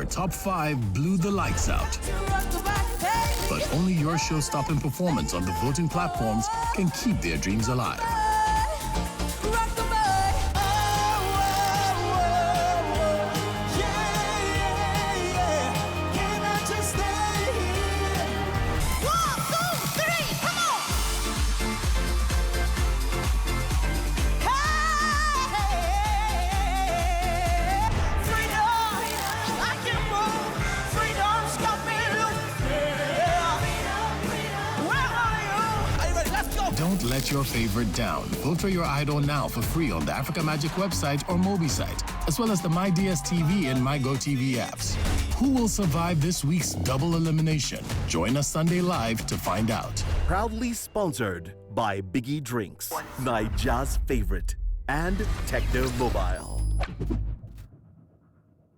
top 5 blew the lights out. But only your show-stopping performance on the voting platforms can keep their dreams alive. Don't let your favorite down. Vote for your idol now for free on the Africa Magic website or Mobi site, as well as the MyDStv and MyGOtv apps. Who will survive this week's double elimination? Join us Sunday live to find out. Proudly sponsored by Biggie Drinks, Nigeria's favorite, and Techno Mobile.